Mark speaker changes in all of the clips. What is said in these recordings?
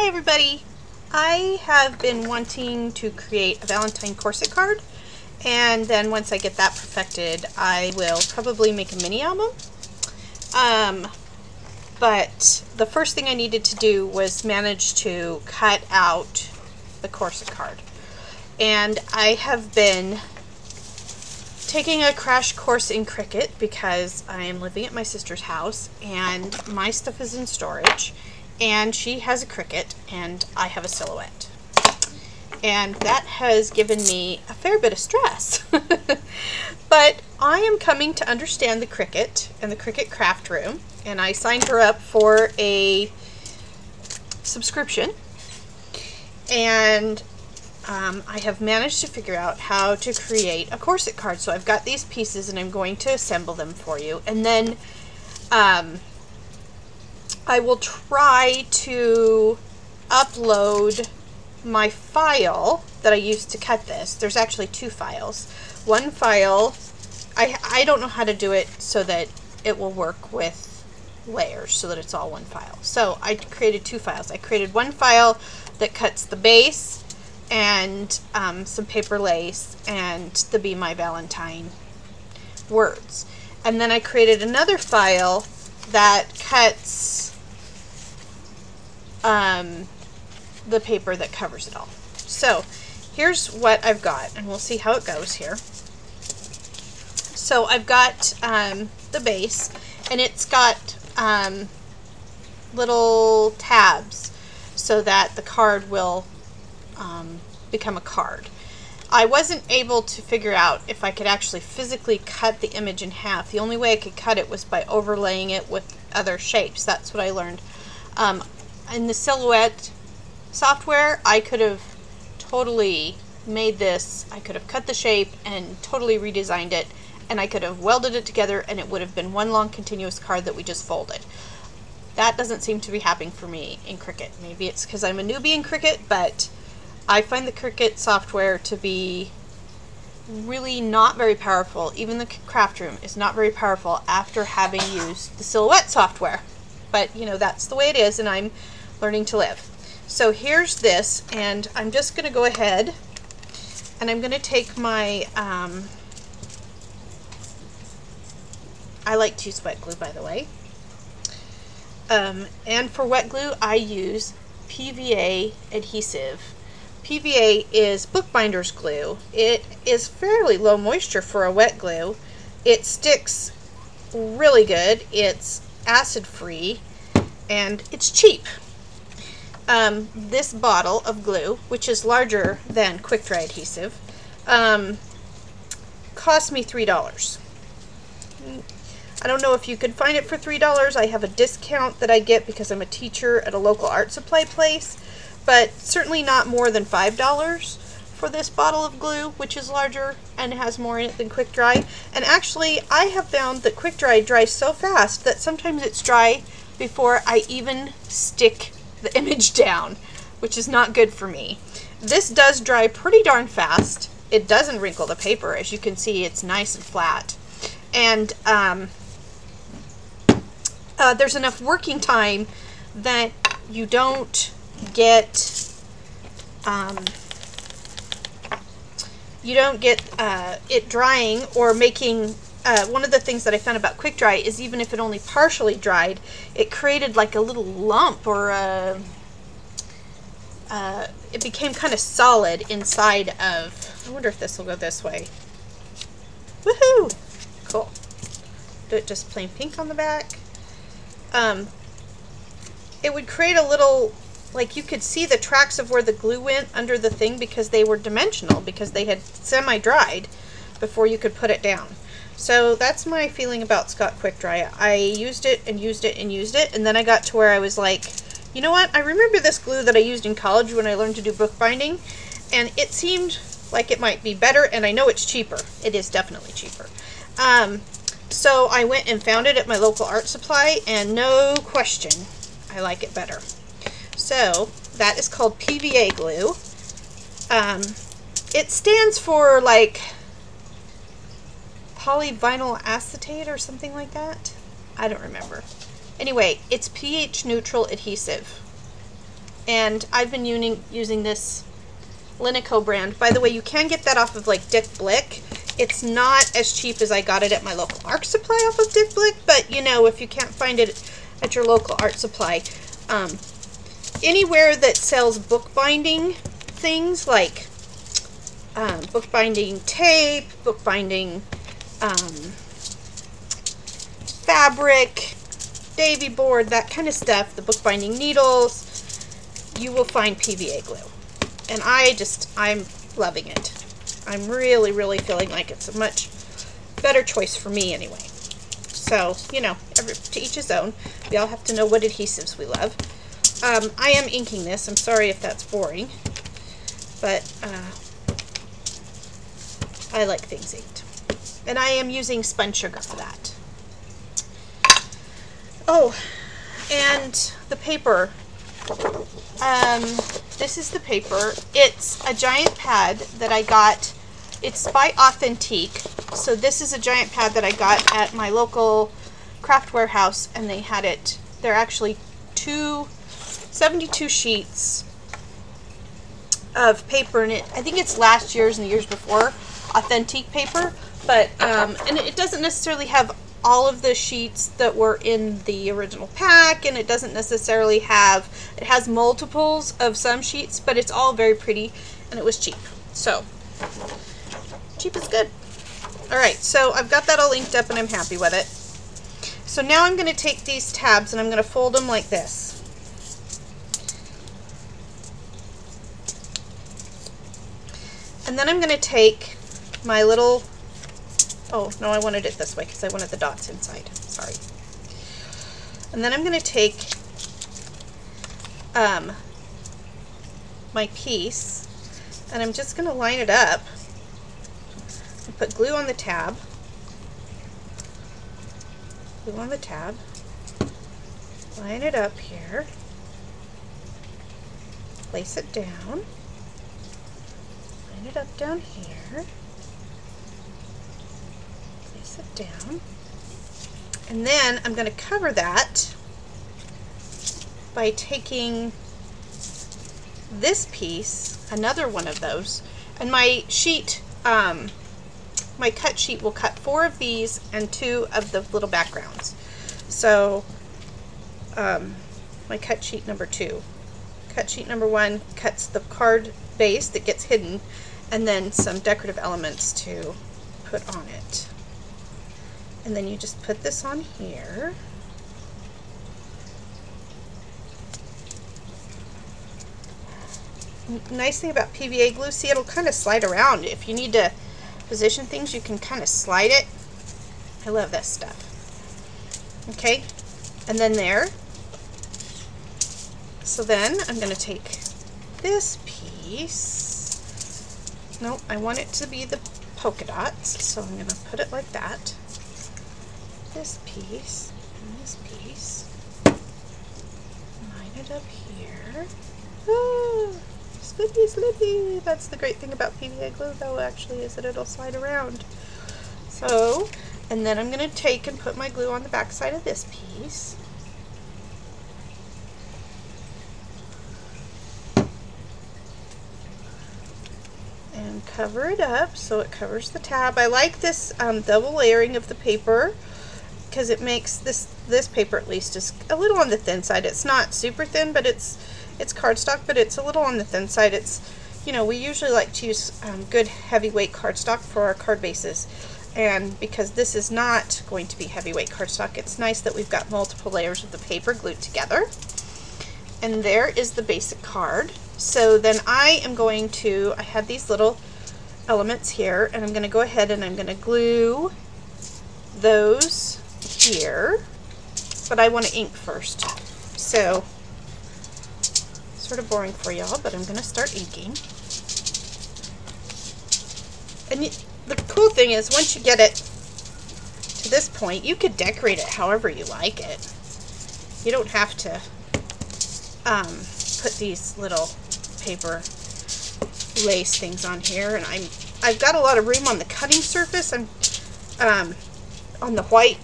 Speaker 1: everybody! I have been wanting to create a Valentine corset card, and then once I get that perfected I will probably make a mini album. But the first thing I needed to do was manage to cut out the corset card. And I have been taking a crash course in Cricut because I am living at my sister's house and my stuff is in storage, and she has a Cricut and I have a Silhouette. And that has given me a fair bit of stress. But I am coming to understand the Cricut and the Cricut craft room, and I signed her up for a subscription, and I have managed to figure out how to create a corset card. So I've got these pieces and I'm going to assemble them for you, and then I will try to upload my file that I used to cut this. There's actually two files. One file, I don't know how to do it so that it will work with layers so that it's all one file. So I created two files. I created one file that cuts the base and some paper lace and the Be My Valentine words. And then I created another file that cuts the paper that covers it all. So here's what I've got, and we'll see how it goes here. So I've got the base, and it's got little tabs so that the card will become a card. I wasn't able to figure out if I could actually physically cut the image in half. The only way I could cut it was by overlaying it with other shapes. That's what I learned. In the Silhouette software, I could have totally made this. I could have cut the shape and totally redesigned it, and I could have welded it together and it would have been one long continuous card that we just folded. That doesn't seem to be happening for me in Cricut. Maybe it's because I'm a newbie in Cricut, but I find the Cricut software to be really not very powerful. Even the craft room is not very powerful after having used the Silhouette software. But you know, that's the way it is, and I'm learning to live. So here's this, and I'm just going to go ahead and I'm going to take my I like to use wet glue, by the way, and for wet glue I use PVA adhesive. PVA is bookbinder's glue. It is fairly low moisture for a wet glue. It sticks really good. It's acid free and it's cheap. This bottle of glue, which is larger than quick dry adhesive, cost me $3. I don't know if you could find it for $3. I have a discount that I get because I'm a teacher at a local art supply place, but certainly not more than $5 for this bottle of glue, which is larger and has more in it than quick dry. And actually, I have found that quick dry dries so fast that sometimes it's dry before I even stick the image down, which is not good for me. This does dry pretty darn fast. It doesn't wrinkle the paper. As you can see, it's nice and flat. And there's enough working time that you don't get it drying or making one of the things that I found about quick dry is even if it only partially dried, it created like a little lump, or it became kind of solid inside of. I wonder if this will go this way. Woohoo! Cool. Do it just plain pink on the back. It would create a little, like you could see the tracks of where the glue went under the thing because they were dimensional, because they had semi-dried before you could put it down. So that's my feeling about Scott Quick Dry. I used it and used it and used it, and then I got to where I was like, you know what, I remember this glue that I used in college when I learned to do bookbinding, and it seemed like it might be better, and I know it's cheaper. It is definitely cheaper. So I went and found it at my local art supply, and no question, I like it better. So that is called PVA glue. It stands for like polyvinyl acetate or something like that. I don't remember. Anyway, it's pH neutral adhesive. and I've been using this Linico brand. By the way, you can get that off of like Dick Blick. It's not as cheap as I got it at my local art supply off of Dick Blick, but you know, if you can't find it at your local art supply, anywhere that sells bookbinding things like bookbinding tape, bookbinding fabric, Davy board, that kind of stuff, the bookbinding needles, you will find PVA glue. And I'm loving it. I'm really, really feeling like it's a much better choice for me anyway. So, you know, to each his own. We all have to know what adhesives we love. I am inking this. I'm sorry if that's boring. But I like things inked. And I am using spun sugar for that. Oh, and the paper. This is the paper. It's a giant pad that I got. It's by Authentique. So this is a giant pad that I got at my local craft warehouse, and they had it. They're actually 72 sheets of paper in it. I think it's last year's and the years before Authentique paper, but and it doesn't necessarily have all of the sheets that were in the original pack, and it doesn't necessarily have, it has multiples of some sheets, but it's all very pretty, and it was cheap. So cheap is good. Alright, so I've got that all inked up and I'm happy with it. So now I'm going to take these tabs and I'm going to fold them like this. And then I'm going to take my little, oh no, I wanted it this way because I wanted the dots inside. Sorry. And then I'm going to take my piece and I'm just going to line it up and put glue on the tab. Glue on the tab. Line it up here. Place it down. Line it up down here. Place it down. And then I'm going to cover that by taking this piece, another one of those, and my sheet, my cut sheet will cut 4 of these and 2 of the little backgrounds. So my cut sheet number 2. Cut sheet number 1 cuts the card base that gets hidden, and then some decorative elements to put on it. And then you just put this on here. Nice thing about PVA glue, see, it'll kind of slide around. If you need to position things, you can kind of slide it. I love this stuff. Okay, and then there. So then I'm going to take this piece. Nope, I want it to be the polka dots, so I'm going to put it like that. This piece and this piece. Line it up here. Ah, slippy, slippy. That's the great thing about PVA glue, though, actually, is that it'll slide around. So, and then I'm going to take and put my glue on the back side of this piece. And cover it up so it covers the tab. I like this double layering of the paper because it makes this paper, at least, is a little on the thin side. It's not super thin, but it's cardstock, but it's a little on the thin side. It's, you know, we usually like to use good heavyweight cardstock for our card bases, and because this is not going to be heavyweight cardstock, it's nice that we've got multiple layers of the paper glued together. And there is the basic card. So then I am going to, I have these little elements here, and I'm going to go ahead and I'm going to glue those here, but I want to ink first. So, sort of boring for y'all, but I'm going to start inking. And the cool thing is, once you get it to this point, you could decorate it however you like it. You don't have to put these little paper lace things on here, and I've got a lot of room on the cutting surface. I'm on the white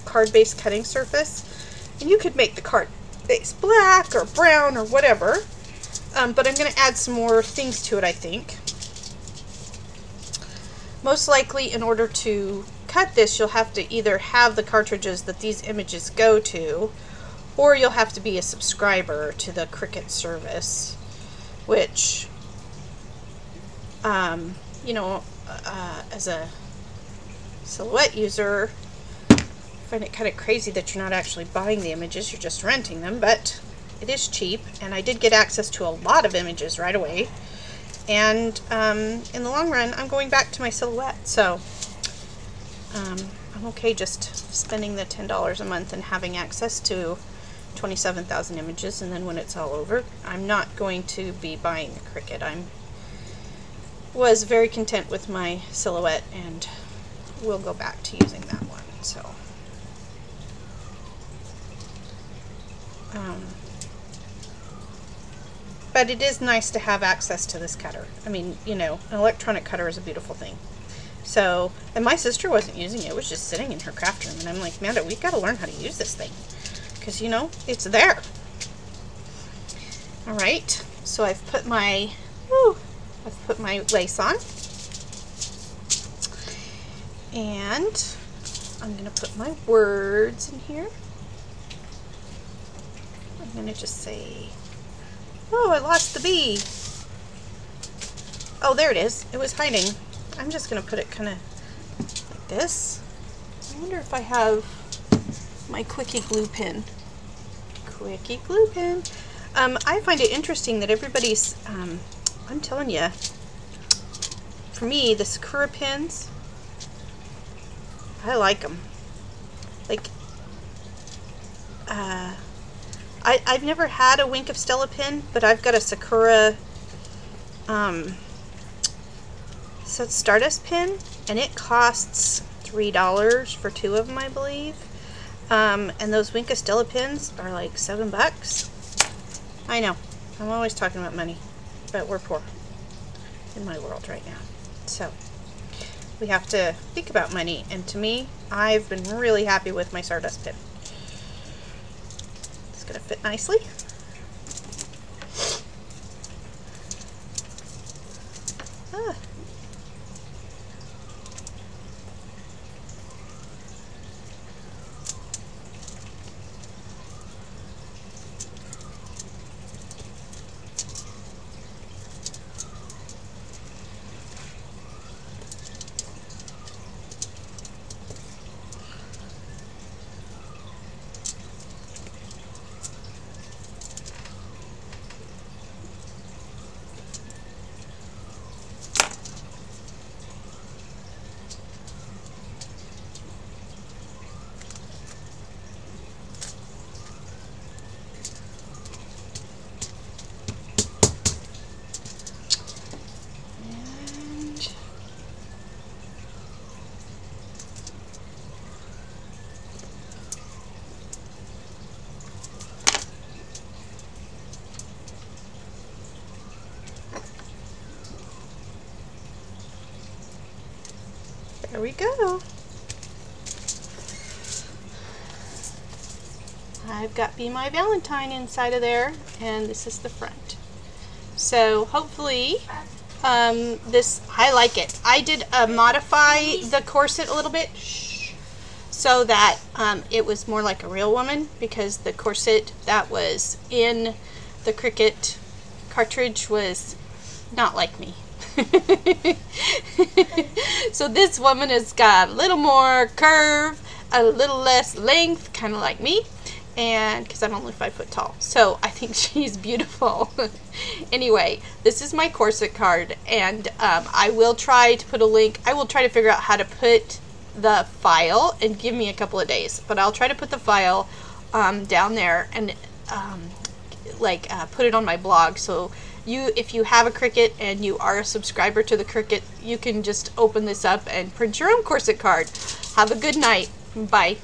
Speaker 1: card base cutting surface, and you could make the card base black or brown or whatever. But I'm going to add some more things to it, I think. Most likely, in order to cut this, you'll have to either have the cartridges that these images go to, or you'll have to be a subscriber to the Cricut service, which, you know, as a Silhouette user, I find it kind of crazy that you're not actually buying the images, you're just renting them, but it is cheap, and I did get access to a lot of images right away. And in the long run, I'm going back to my Silhouette, so I'm okay just spending the $10 a month and having access to 27,000 images, and then when it's all over, I'm not going to be buying a Cricut. Was very content with my Silhouette, and will go back to using that one. So, but it is nice to have access to this cutter. I mean, you know, an electronic cutter is a beautiful thing. So, and my sister wasn't using it, it was just sitting in her craft room, and I'm like, Amanda, we got to learn how to use this thing, because, you know, it's there. All right, so I've put my lace on, and I'm going to put my words in here. I'm going to just say, oh, I lost the bee. Oh, there it is. It was hiding. I'm just going to put it kind of like this. I wonder if I have my Quickie glue pen. Quickie glue pen. I find it interesting that everybody's, I'm telling you, for me, the Sakura pens, I like them. Like, I've never had a Wink of Stella pen, but I've got a Sakura Stardust pen, and it costs $3 for 2 of them, I believe. And those Wink of Stella pens are like $7. I know, I'm always talking about money, but we're poor in my world right now. So we have to think about money, and to me, I've been really happy with my Stardust pen. It's gonna fit nicely. There we go. I've got Be My Valentine inside of there, and this is the front. So hopefully this, I like it. I did modify the corset a little bit so that it was more like a real woman, because the corset that was in the Cricut cartridge was not like me. So this woman has got a little more curve, a little less length, kind of like me, and because I'm only 5 foot tall, so I think she's beautiful. Anyway, this is my corset card, and I will try to put a link. I will try to figure out how to put the file, and give me a couple of days, but I'll try to put the file down there, and put it on my blog, so if you have a Cricut and you are a subscriber to the Cricut, you can just open this up and print your own corset card. Have a good night. Bye.